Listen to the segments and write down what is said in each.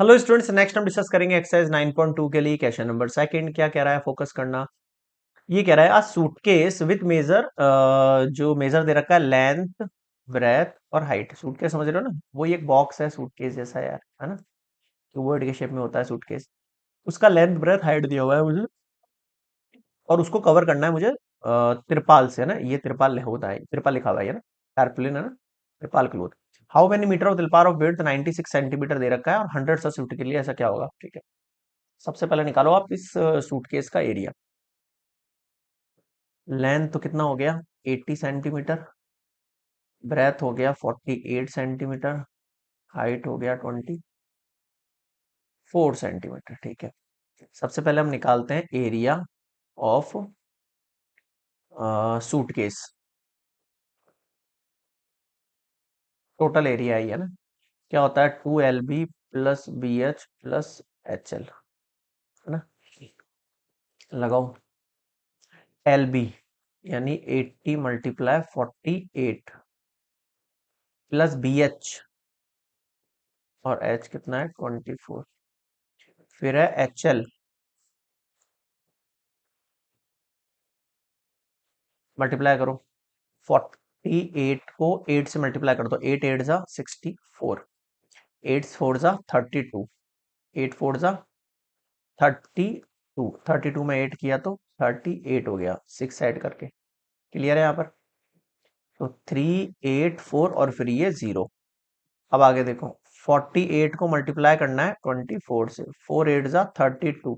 Hello students, next हम discuss करेंगे exercise 9.2 के लिए क्वेश्चन नंबर सेकंड। क्या कह रहा है, फोकस करना। ये कह रहा है, आ सूटकेस विथ मेजर, जो मेजर दे रखा है लेंथ, ब्रेथ और हाइट। सूटकेस समझ रहे हो ना, वो ये एक बॉक्स है सूटकेस जैसा यार, है ना। क्यूबॉइड के शेप में होता है सूटकेस। उसका लेंथ ब्रेथ हाइट दिया हुआ है मुझे, और उसको कवर करना है मुझे तिरपाल से, है ना। ये तिरपाल होता है, तिरपाल लिखा हुआ है ये ना, टारपुलिन है ना, तिरपाल cloth. How many metre of तिरपाल ऑफ वेट 96 सेंटीमीटर दे रखा है और 100 सौ फिफ्टी के लिए, ऐसा क्या होगा। ठीक है, सबसे पहले निकालो आप इस सूटकेस का एरिया। लेंथ तो कितना हो गया, 80 सेंटीमीटर। ब्रेथ हो गया 48 सेंटीमीटर। हाइट हो गया 24 सेंटीमीटर। ठीक है, सबसे पहले हम निकालते हैं area of suitcase. Total area ही है ना, क्या होता है 2 LB plus BH plus HL, है ना। लगाओ LB यानी 80 मल्टीप्लाई 48 प्लस BH, और H कितना है 24। फिर है HL, मल्टीप्लाई करो 48 को 8 से मल्टीप्लाई कर दो। 8 8 जा 64, 8 4 जा 32, 8 4 जा 32, 32 में 8 किया तो 38 हो गया, 6 ऐड करके। क्लियर है यहाँ पर। तो 384 और फिर ये 0। अब आगे देखो, 48 को मल्टीप्लाई करना है 24 से। 4 8 जा 32,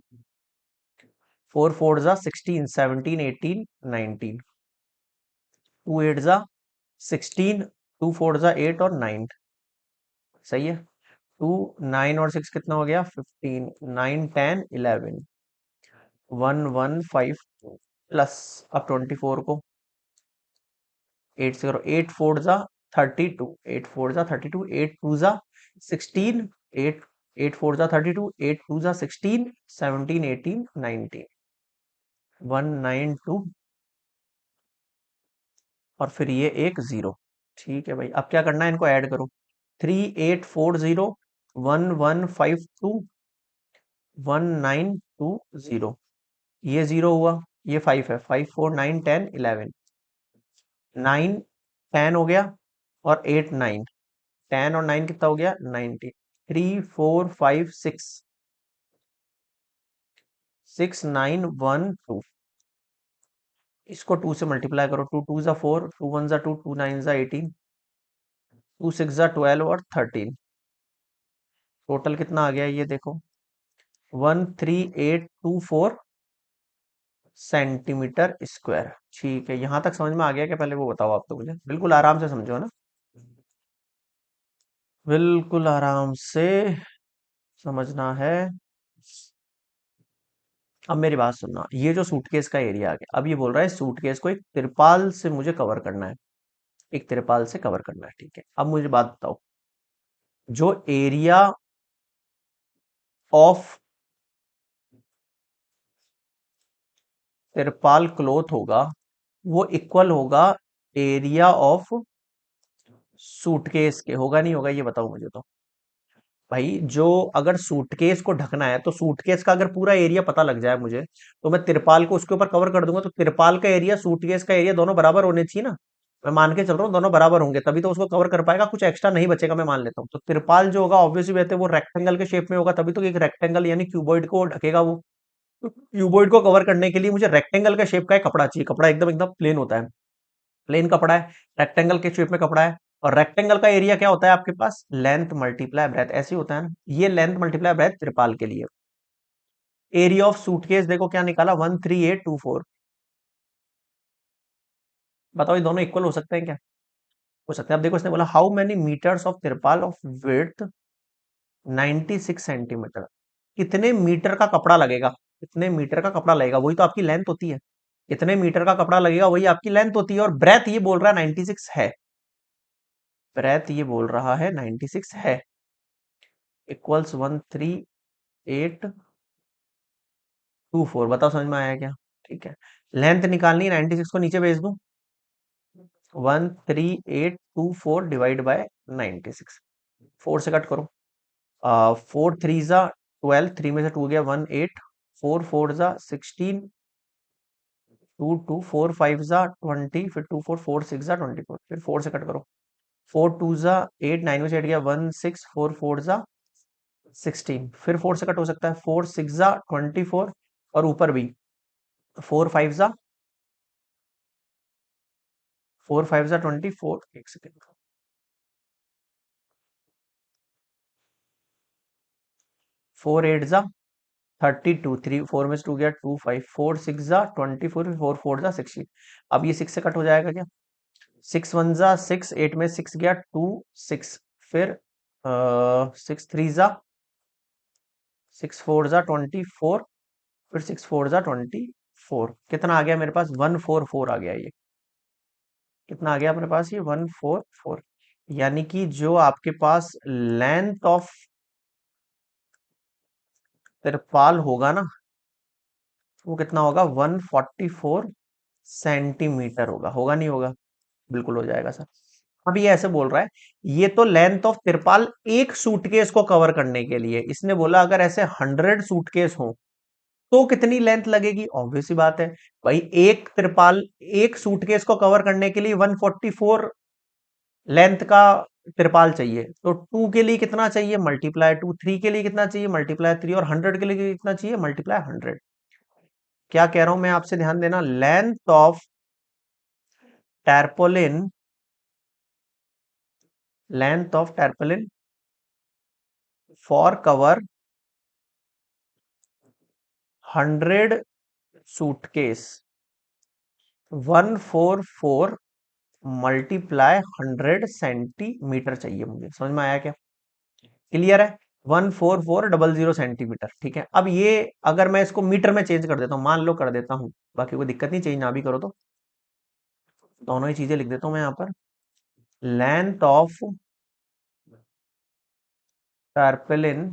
4 4 जा 16, 17 18 19, 2 8 जा 16, 2 4 जा 8 और 9। सही है। 2 9 और 6 कितना हो गया 15, 9 10 11, 1 1 5 प्लस। अब 24 को 8 से करो, 8 4 जा 32, 8 4 जा 32, 8 2 जा 16, 8 8 4 जा 32, 8 2 जा 16, 17 18 19, 192, और फिर ये एक 0। ठीक है भाई, अब क्या करना है, इनको ऐड करो। 3840, 1152, 1920। ये 0 हुआ, ये 5 है, 5 4 9 10 11, 9 10 हो गया, और 8 9, 10 और 9 कितना हो गया 19। 3 4 5 6, 6 9 1 2। इसको 2 से मल्टीप्लाई करो, 2 2 जा 4, 2 1 जा 2, 2 9 जा 18, 2 6 जा 12 और 13। टोटल कितना आ गया ये देखो, 13824 सेंटीमीटर स्क्वायर। ठीक है, यहां तक समझ में आ गया क्या, पहले वो बताओ आप तो मुझे, बिल्कुल आराम से समझो ना, बिल्कुल आराम से समझना है। अब मेरी बात सुनना, ये जो सूटकेस का एरिया आ गया, अब ये बोल रहा है सूटकेस को एक तिरपाल से मुझे कवर करना है, एक तिरपाल से कवर करना है। ठीक है, अब मुझे बात बताओ, जो एरिया ऑफ तिरपाल क्लोथ होगा वो इक्वल होगा एरिया ऑफ सूटकेस के, होगा नहीं होगा ये बताओ मुझे तो। भाई जो, अगर सूटकेस को ढकना है तो सूटकेस का अगर पूरा एरिया पता लग जाए मुझे, तो मैं तिरपाल को उसके ऊपर कवर कर दूंगा, तो तिरपाल का एरिया सूटकेस का एरिया दोनों बराबर होने चाहिए ना। मैं मान के चल रहा हूँ दोनों बराबर होंगे, तभी तो उसको कवर कर पाएगा, कुछ एक्स्ट्रा नहीं बचेगा, मैं मान लेता हूँ। तो तिरपाल जो होगा ऑब्वियसली बात है वो रेक्टेंगल के शेप में होगा, तभी तो एक रेक्टेंगल यानी क्यूबॉइड को ढकेगा वो। तो क्यूबॉइड को कवर करने के लिए मुझे रेक्टेंगल का शेप का एक कपड़ा चाहिए, कपड़ा एकदम एकदम प्लेन होता है, प्लेन कपड़ा है, रेक्टेंगल के शेप में कपड़ा है। और रेक्टेंगल का एरिया क्या होता है आपके पास, लेंथ मल्टीप्लाई ब्रेथ, ऐसे ही होता है ना। ये लेंथ मल्टीप्लाई ब्रेथ त्रिपाल के लिए। एरिया ऑफ सूटकेस देखो क्या निकाला, 13824। बताओ ये दोनों इक्वल हो सकते हैं क्या, हो सकते हैं। अब देखो इसने बोला हाउ मेनी मीटर्स ऑफ त्रिपाल ऑफ विड्थ 96 सेंटीमीटर। कितने मीटर का कपड़ा लगेगा, कितने मीटर का कपड़ा लगेगा, वही तो आपकी लेंथ होती है। कितने मीटर का कपड़ा लगेगा वही आपकी लेंथ होती है, और ब्रेथ ये बोल रहा है 96 है, ब्रेथ ये बोल रहा है 96 है, इक्वल्स 13824। बताओ समझ में आया क्या। ठीक है, लेंथ निकालनी है, 96 को नीचे भेज दूं, 13824 डिवाइड बाय 96, 4 से कट करो, फोर थ्री ज़ा 12, थ्री में से टू गया 1 8, फोर फोर ज़ा 16, टू टू, फोर फाइव ज़ा 20, फिर टू फोर, फोर सिक्स ज़ा 24, फिर फोर से कट करो, फोर टू ज़ा 8, 9 में से 8 गया 1 6, फोर फोर ज़ा 16, फिर फोर से कट हो सकता है, फोर सिक्स ज़ा 24, और ऊपर भी फोर फाइव ज़ा, फोर फाइव ज़ा 24, एक सेकेंड, फोर एट ज़ा 32, थ्री फोर में से टू गया 2 5, फोर सिक्स ज़ा 24, फोर फोर ज़ा 16, अब ये सिक्स से कट हो जाएगा क्या, सिक्स वन ज़ा सिक्स, एट में सिक्स गया 2 6, फिर सिक्स थ्री ज़ा, सिक्स फोर ज़ा 24, फिर सिक्स फोर ज़ा 24, कितना आ गया मेरे पास, 144 आ गया ये, कितना आ गया अपने पास, ये 144, यानी कि जो आपके पास लेंथ ऑफ तिरपाल होगा ना, वो कितना होगा, 144 सेंटीमीटर होगा, होगा नहीं होगा, बिल्कुल हो जाएगा सर। अब ये ऐसे बोल रहा है, ये तो लेंथ ऑफ तिरपाल एक सूटकेस को कवर करने के लिए, इसने बोला अगर ऐसे 100 सूटकेस हो तो कितनी लेंथ लगेगी, ऑब्वियस सी बात है भाई, एक तिरपाल एक सूटकेस को कवर करने के लिए 144 लेंथ का तिरपाल चाहिए, तो टू के लिए कितना चाहिए, मल्टीप्लाई टू, थ्री के लिए कितना चाहिए, मल्टीप्लाई थ्री, और 100 के लिए कितना चाहिए, मल्टीप्लाई 100। क्या कह रहा हूं मैं आपसे, ध्यान देना, length of tarpaulin, length of tarpaulin for cover 100 suitcase, 144 multiply 100 centimetre चाहिए मुझे, समझ में आया क्या, क्लियर है, 14400 सेंटीमीटर, ठीक है। अब ये अगर मैं इसको मीटर में चेंज कर देता हूँ, मान लो कर देता हूँ, बाकी कोई दिक्कत नहीं, चेंज ना भी करो तो दोनों ही चीजें लिख देता हूँ मैं यहाँ पर, length of tarpaulin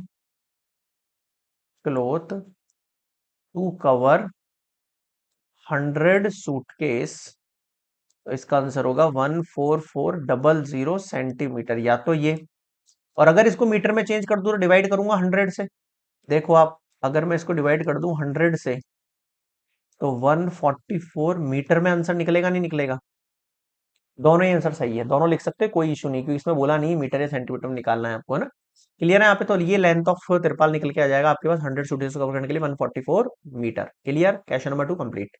cloth to cover 100 suitcase, तो इसका आंसर होगा 14400 सेंटीमीटर, या तो ये, और अगर इसको मीटर में चेंज कर दूं तो डिवाइड करूंगा 100 से, देखो आप, अगर मैं इसको डिवाइड कर दूं 100 से, तो 144 मीटर में आंसर निकलेगा नहीं निकलेगा, दोनों ही आंसर सही है, दोनों लिख सकते हैं, कोई इशू नहीं, क्योंकि इसमें बोला नहीं मीटर या सेंटीमीटर में निकालना है आपको, है ना, क्लियर है यहाँ पे, तो ये लेंथ ऑफ तिरपाल निकल के आ जाएगा आपके पास 100 सूटेज को कवर करने के लिए 144 metre, clear, question number 2 complete.